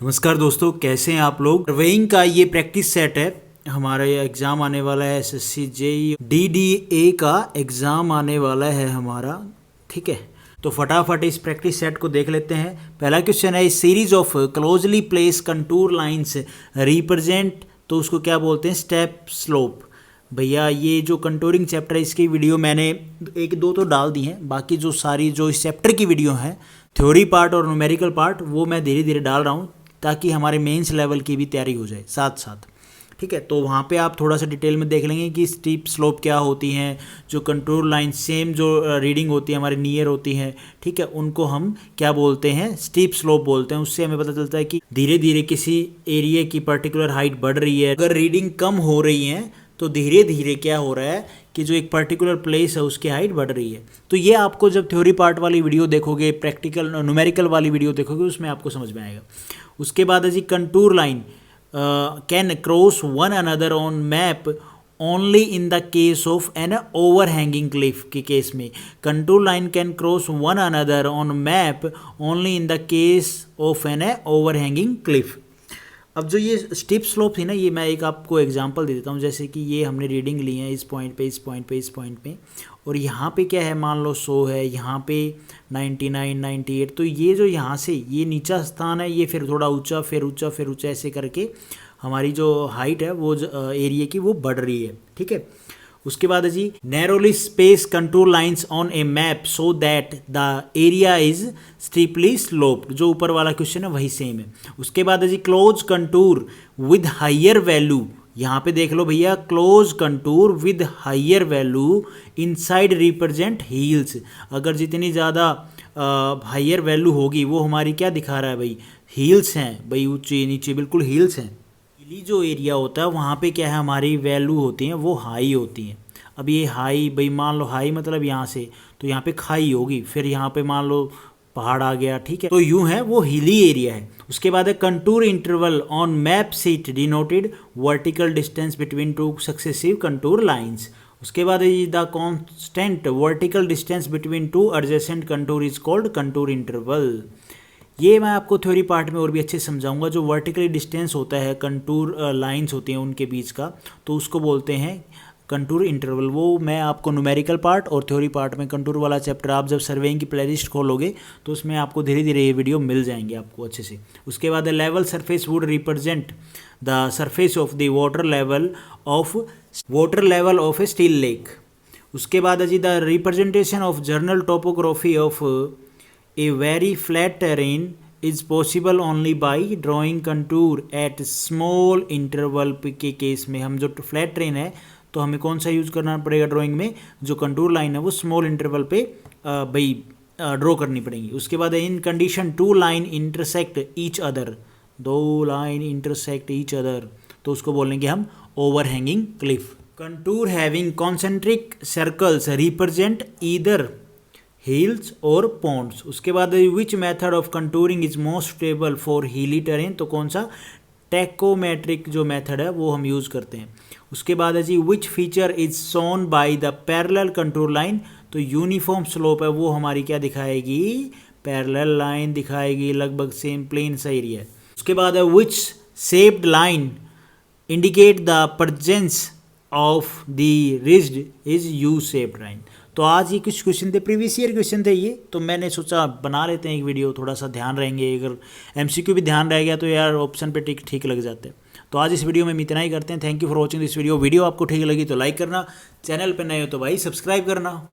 नमस्कार दोस्तों, कैसे हैं आप लोग। सर्वेइंग का ये प्रैक्टिस सेट है। हमारा ये एग्ज़ाम आने वाला है, एसएससी जेईई डीडीए का एग्ज़ाम आने वाला है हमारा। ठीक है, तो फटाफट इस प्रैक्टिस सेट को देख लेते हैं। पहला क्वेश्चन है, series of closely place contour lines represent, तो उसको क्या बोलते हैं, स्टेप स्लोप। भैया ये जो कंटूरिंग चैप्टर है, इसकी वीडियो मैंने एक दो तो डाल दी हैं, बाकी जो सारी जो इस चैप्टर की वीडियो है, थ्योरी पार्ट और न्यूमेरिकल पार्ट, वो मैं धीरे धीरे डाल रहा हूँ ताकि हमारे मेंस लेवल की भी तैयारी हो जाए साथ साथ। ठीक है, तो वहाँ पे आप थोड़ा सा डिटेल में देख लेंगे कि स्टीप स्लोप क्या होती हैं, जो कंट्रोल लाइन सेम जो रीडिंग होती है हमारी नियर होती हैं। ठीक है, उनको हम क्या बोलते हैं, स्टीप स्लोप बोलते हैं। उससे हमें पता चलता है कि धीरे धीरे किसी एरिया की पर्टिकुलर हाइट बढ़ रही है। अगर रीडिंग कम हो रही है तो धीरे धीरे क्या हो रहा है कि जो एक पर्टिकुलर प्लेस है उसकी हाइट बढ़ रही है। तो ये आपको जब थ्योरी पार्ट वाली वीडियो देखोगे, प्रैक्टिकल न्यूमेरिकल वाली वीडियो देखोगे, उसमें आपको समझ में आएगा। उसके बाद है जी, contour line can cross one another on map only in the case of an over hanging cliff के केस में। Contour line can cross one another on map only in the case of an over hanging cliff. अब जो ये steep slope थी ना, ये मैं एक आपको एग्जांपल दे देता हूँ। जैसे कि ये हमने रीडिंग ली है इस पॉइंट पे, इस पॉइंट पे, इस पॉइंट पे, और यहाँ पे क्या है, मान लो 100 है, यहाँ पे 99, 98। तो ये जो यहाँ से ये नीचा स्थान है, ये फिर थोड़ा ऊंचा, फिर ऊंचा, फिर ऊंचा, ऐसे करके हमारी जो हाइट है वो एरिया की वो बढ़ रही है। ठीक है, उसके बाद है जी, narrowly space contour lines on a map so that the area is steeply sloped. जो ऊपर वाला क्वेश्चन है वही सेम है। उसके बाद है जी, close contour with higher value. यहाँ पे देख लो भैया, close contour with higher value inside represent hills. अगर जितनी ज़्यादा हायर वैल्यू होगी वो हमारी क्या दिखा रहा है भाई, हील्स हैं भाई, ऊंचे नीचे बिल्कुल हील्स हैं। हिली जो एरिया होता है वहाँ पे क्या है, हमारी वैल्यू होती हैं वो हाई होती हैं। अब ये हाई भाई, मान लो हाई मतलब यहाँ से, तो यहाँ पे खाई होगी, फिर यहाँ पे मान लो पहाड़ आ गया। ठीक है, तो यूं है वो हिली एरिया है। उसके बाद है, contour interval on map seat denoted vertical distance between two successive contour lines. उसके बाद है, the constant vertical distance between two adjacent contour is called contour interval. ये मैं आपको थ्योरी पार्ट में और भी अच्छे समझाऊंगा। जो वर्टिकली डिस्टेंस होता है, कंटूर लाइंस होती हैं उनके बीच का, तो उसको बोलते हैं कंटूर इंटरवल। वो मैं आपको न्यूमेरिकल पार्ट और थ्योरी पार्ट में, कंटूर वाला चैप्टर आप जब सर्वेइंग की प्लेलिस्ट खोलोगे तो उसमें आपको धीरे धीरे ये वीडियो मिल जाएंगे आपको अच्छे से। उसके बाद level surface would represent the surface of the water level of a still lake. उसके बाद है जी, the representation of general topography of A very flat terrain is possible only by drawing contour at small interval के case में। हम जो flat train है तो हमें कौन सा यूज करना पड़ेगा ड्राइंग में, जो कंटूर लाइन है वो स्मॉल इंटरवल पे भाई ड्रॉ करनी पड़ेगी। उसके बाद in condition two line intersect each other, दो लाइन इंटरसेक्ट ईच अदर, तो उसको बोलेंगे हम over hanging cliff. Contour having concentric circles represent either hills और पॉन्ड्स। उसके बाद which method of contouring is most stable for hilly terrain, तो कौन सा, टेकोमेट्रिक जो मेथड है वो हम यूज़ करते हैं। उसके बाद है जी, which feature is shown by the parallel contour line, तो यूनिफॉर्म स्लोप है वो हमारी क्या दिखाएगी, पैरेलल लाइन दिखाएगी, लगभग सेम प्लेन सा एरिया है। उसके बाद है, which shaped line indicate the presence of the ridged is U shaped line. तो आज ये कुछ क्वेश्चन थे, प्रीवियस ईयर क्वेश्चन थे ये, तो मैंने सोचा बना लेते हैं एक वीडियो, थोड़ा सा ध्यान रहेंगे। अगर एमसीक्यू भी ध्यान रह गया तो यार ऑप्शन पे टिक ठीक लग जाते हैं। तो आज इस वीडियो में इतना ही करते हैं। Thank you for watching this video. Video आपको ठीक लगी तो लाइक करना, चैनल पे नए हो तो भाई सब्सक्राइब करना।